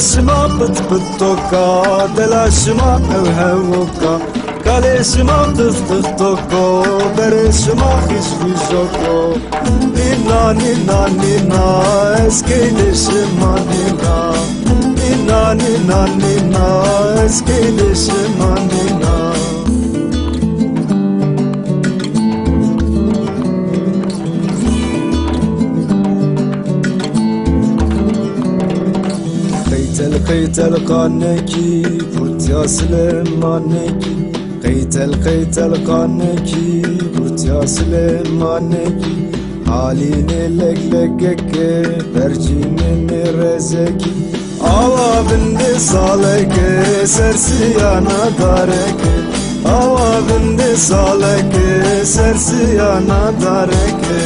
دلاشما بط بطوكا دلاشما هوهوكا كاليشما طف طف توكو برشما خش خشوكو نينا نينا نينا اسكيلشما نينا نينا نينا نينا اسكيلشما نينا قيتل قانكي بوت يا سليمانكي قيتل قانكي بوت يا سليمانكي halini leklekeke bercinin rezeki ava bindi saleke sersi yana dareke ava bindi saleke sersi yana dareke